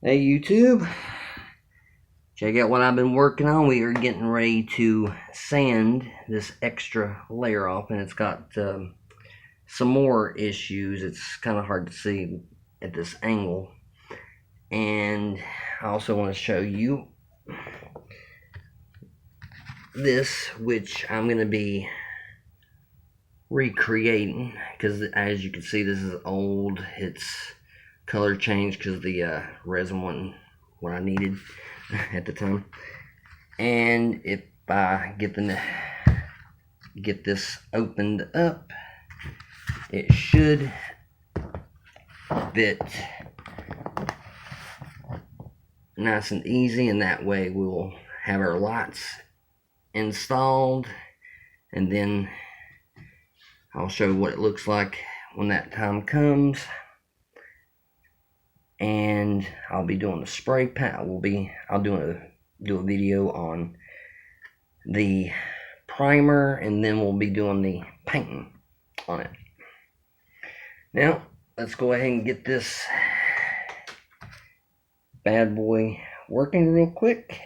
Hey YouTube, check out what I've been working on. We are getting ready to sand this extra layer off, and it's got some more issues. It's kind of hard to see at this angle, and I also want to show you this, which I'm going to be recreating, because as you can see, this is old. It's color changed because the resin wasn't what I needed at the time. And if I get this opened up, it should fit nice and easy, and that way we'll have our lights installed, and then I'll show you what it looks like when that time comes. And I'll be doing the spray paint. I'll do a video on the primer, and then we'll be doing the painting on it. Now let's go ahead and get this bad boy working real quick.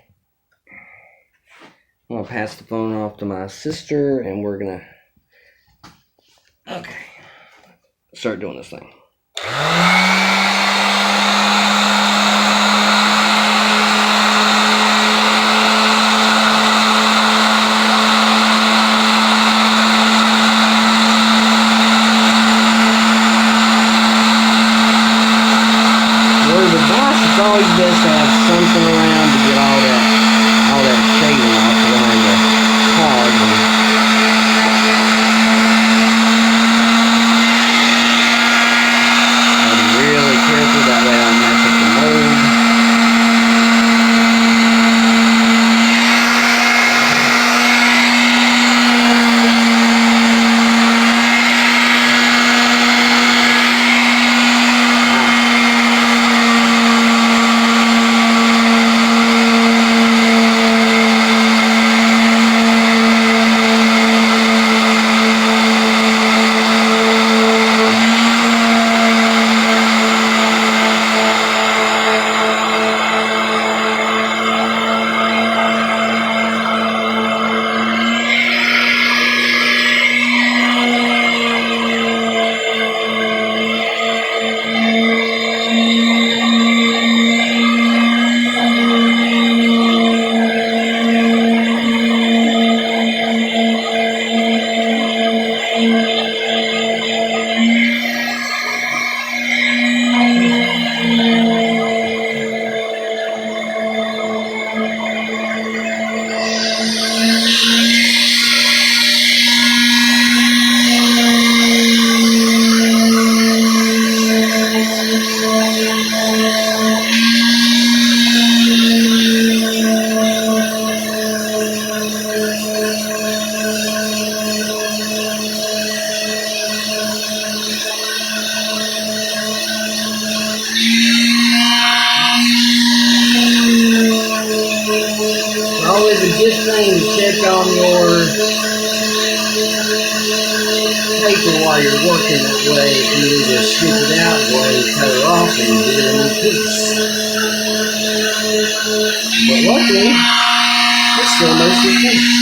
I'm gonna pass the phone off to my sister, and we're gonna start doing this thing. It's always best to have something around to get all that shading off around the card. I'll be really careful, that way I don't mess up the mold. Always a good thing to check on your paper while you're working. That way, if you need to switch it out, go ahead and cut it off and get it in one piece. But luckily, it's still mostly finished.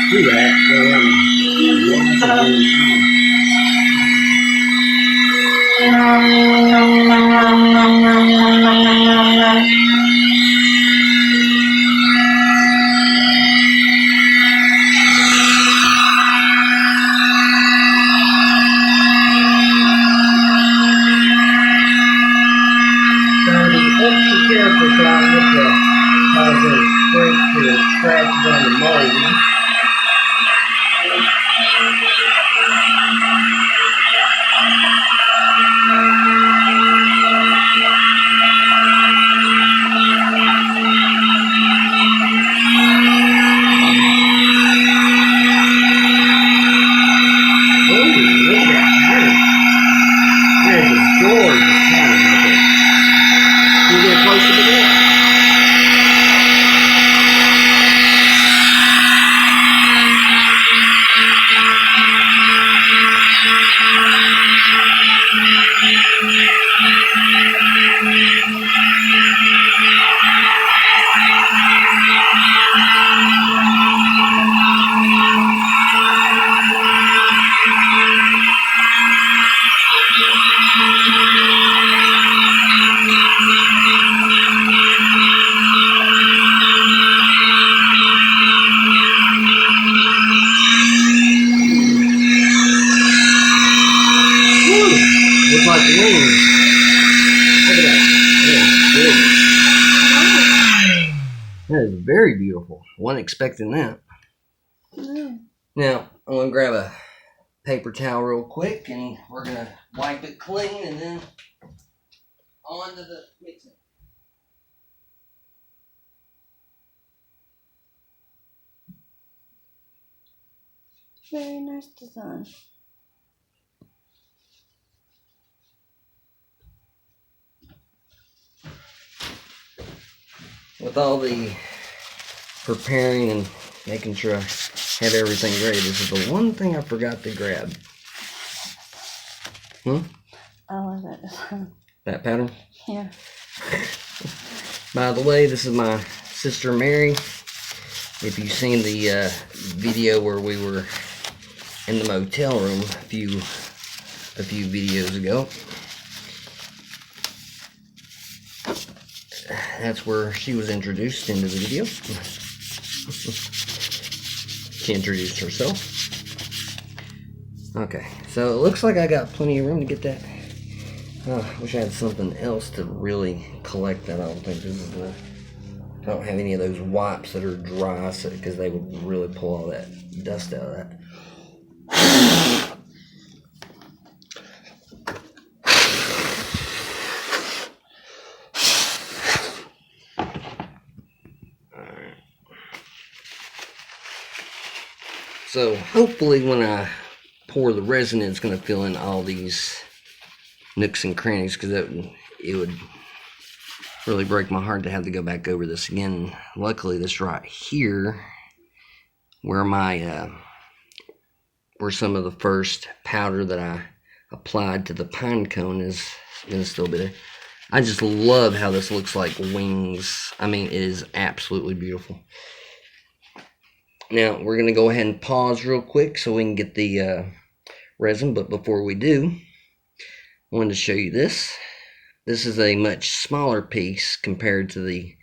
Do that. Careful so I don't get the cause those scrapes or scratches on the mold. Looks like wings. Look at that. That is very beautiful. Wasn't expecting that. No. Now, I'm going to grab a paper towel real quick and we're going to wipe it clean and then on to the mixing. Very nice design. With all the preparing and making sure I have everything ready, this is the one thing I forgot to grab. I love that design. That pattern? Yeah. By the way, this is my sister Mary. If you've seen the video where we were in the motel room a few videos ago, that's where she was introduced into the video. She introduced herself. Okay, so it looks like I got plenty of room to get that. I wish I had something else to really collect that. I don't think this is enough. I don't have any of those wipes that are dry, because they would really pull all that dust out of that. So hopefully when I pour the resin in, it's going to fill in all these nooks and crannies, because it would really break my heart to have to go back over this again. Luckily, this right here, where my where some of the first powder that I applied to the PineCone is going to still be there. I just love how this looks like wings. I mean, it is absolutely beautiful. Now, we're going to go ahead and pause real quick so we can get the resin. But before we do, I wanted to show you this. This is a much smaller piece compared to the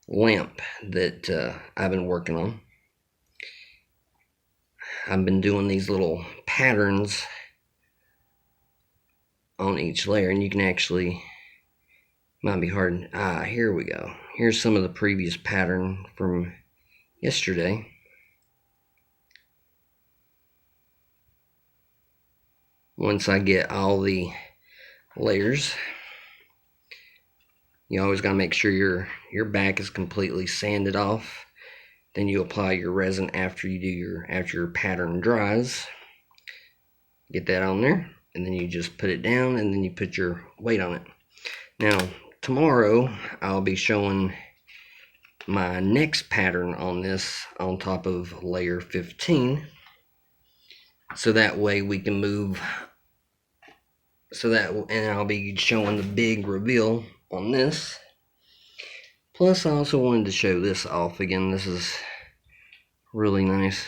lamp that I've been working on. I've been doing these little patterns on each layer, and you can actually, might be hard. Here we go. Here's some of the previous pattern from yesterday. Once I get all the layers, you always got to make sure your back is completely sanded off. Then you apply your resin after your pattern dries. Get that on there. and then you just put it down, and then you put your weight on it. Now, tomorrow I'll be showing my next pattern on this on top of layer 15, so that way we can move, and I'll be showing the big reveal on this. Plus, I also wanted to show this off again. This is really nice.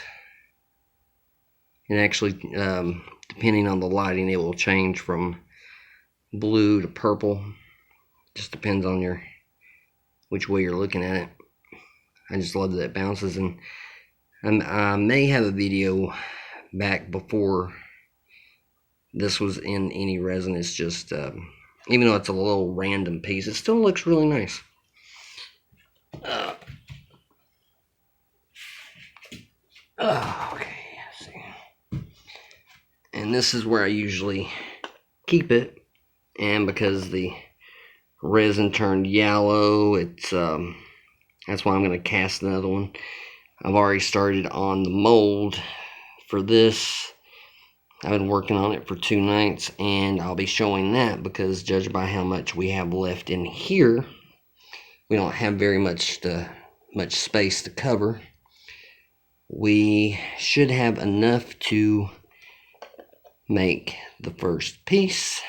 And actually, depending on the lighting, it will change from blue to purple. Just depends on which way you're looking at it. I just love that it bounces. And I may have a video back before this was in any resin. It's just, even though it's a little random piece, it still looks really nice. Okay, let's see. And this is where I usually keep it. And because the resin turned yellow, it's that's why I'm going to cast another one. I've already started on the mold for this. I've been working on it for 2 nights, and I'll be showing that because judged by how much we have left in here, we don't have very much space to cover. We should have enough to make the first piece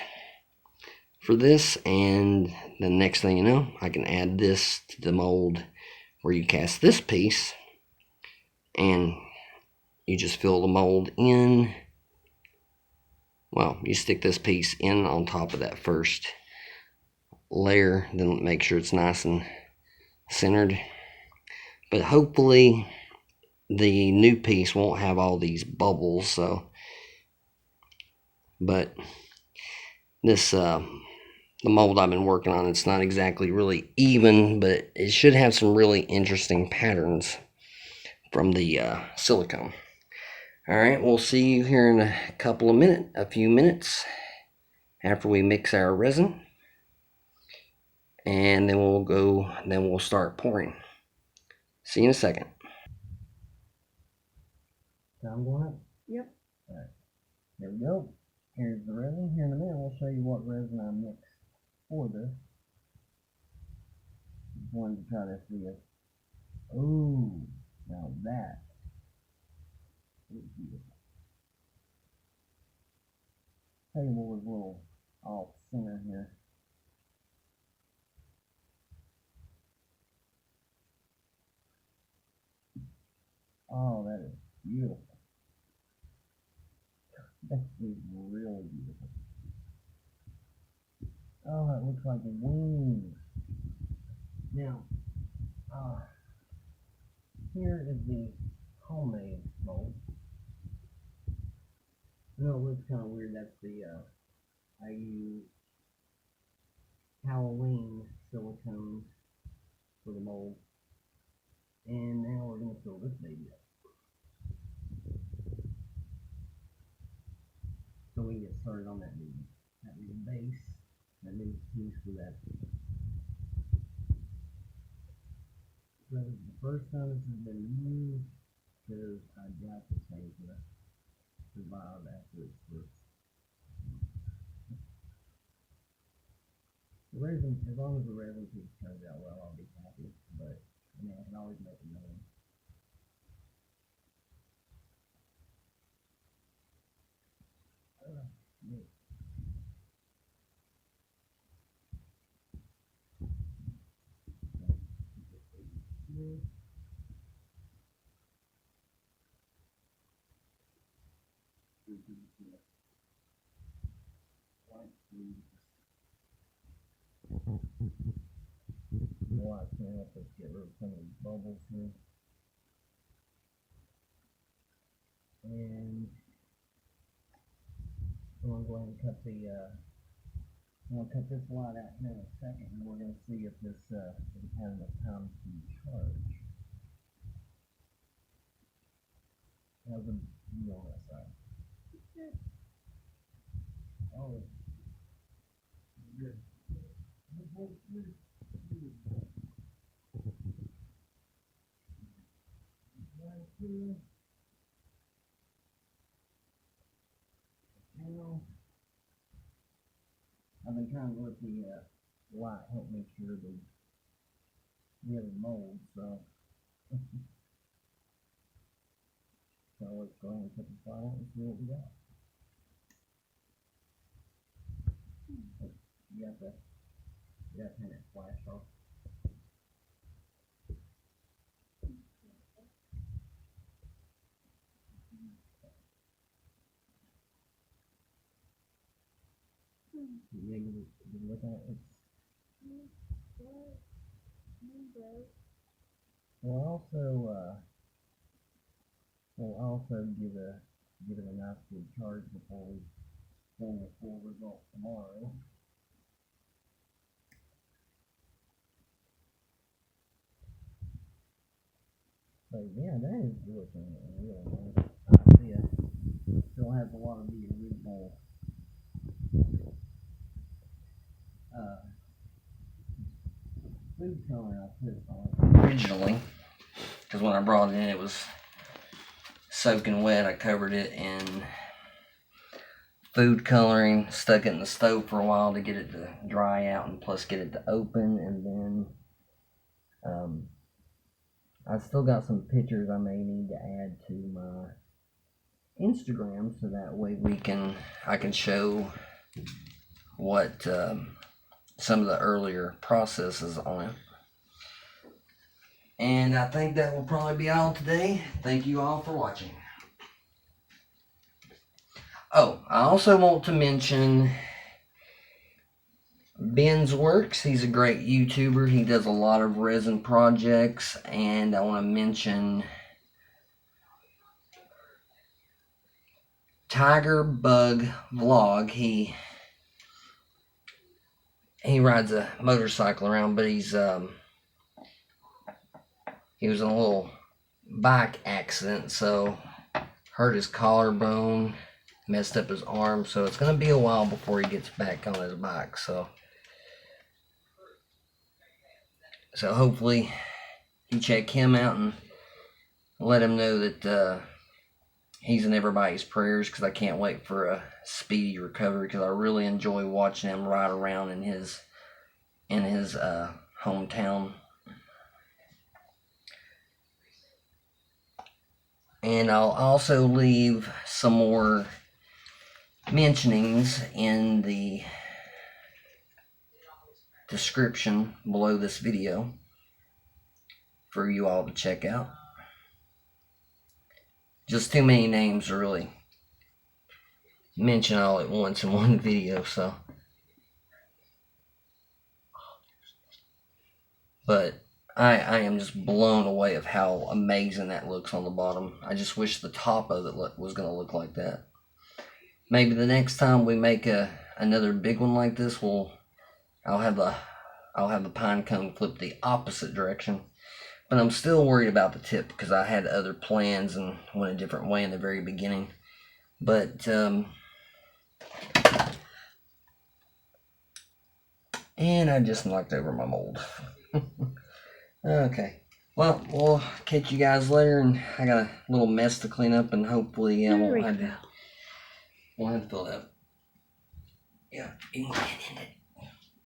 for this, and the next thing you know, I can add this to the mold where you cast this piece, and you just fill the mold in. Well, you stick this piece in on top of that first layer, then make sure it's nice and centered. But hopefully the new piece won't have all these bubbles. So, but this the mold I've been working on, it's not exactly really even, but it should have some really interesting patterns from the silicone. Alright, we'll see you here in a few minutes after we mix our resin, and then we'll start pouring. See you in a second. Time going up? Yep. Alright, there we go. Here's the resin. Here in a minute we'll show you what resin I mixed for this. Just wanted to try this for you. Oh, now that is beautiful. Table was a little off center here. Oh, that is beautiful. That is really beautiful. Oh, it looks like wings. Now, here is the homemade mold. I know it looks kind of weird. That's the, I use Halloween silicone for the mold. And now we're going to fill this baby up. So we can get started on that new base, that new piece for that. So this is the first time this has been used, because I got to change the survive after it's first. The resin, as long as the resin piece turns out well, I'll be happy. But I mean, I can always make another one. Well, I can't help but get rid of some of these bubbles here. And I'm going to go ahead and cut I'm going to cut this slide out here in a second, and we're going to see if this if it has enough time to charge. How's the view on that side? Oh, good. Right here. Now, I'm trying to let the light help make sure the really mold, so. So let's go ahead and put the fire out and see what we got. You got to turn that flash off. Yeah, you look at it. We'll also give it a nice good charge before we film the full result tomorrow. So yeah, that is looking really nice. I see it still has a lot of the original food coloring I put on it originally, because when I brought it in it was soaking wet. I covered it in food coloring, stuck it in the stove for a while to get it to dry out and plus get it to open, and then I still got some pictures I may need to add to my Instagram so that way I can show what some of the earlier processes on it. And I think that will probably be all today. Thank you all for watching. Oh, I also want to mention Ben's Works. He's a great YouTuber. He does a lot of resin projects, and I want to mention Tiger Bug Vlog. He rides a motorcycle around, but he was in a little bike accident, so hurt his collarbone, messed up his arm, so it's going to be a while before he gets back on his bike. So hopefully you check him out and let him know that he's in everybody's prayers, because I can't wait for a speedy recovery, because I really enjoy watching him ride around in his hometown. And I'll also leave some more mentionings in the description below this video for you all to check out. Just too many names to really mention all at once in one video, so. But I am just blown away of how amazing that looks on the bottom. I just wish the top of it was going to look like that. Maybe the next time we make another big one like this, I'll have the PineCone flip the opposite direction. But I'm still worried about the tip, because I had other plans and went a different way in the very beginning. But and I just knocked over my mold. Okay, well, we'll catch you guys later, and I got a little mess to clean up, and hopefully I won't have to fill it up. Yeah, you can end it.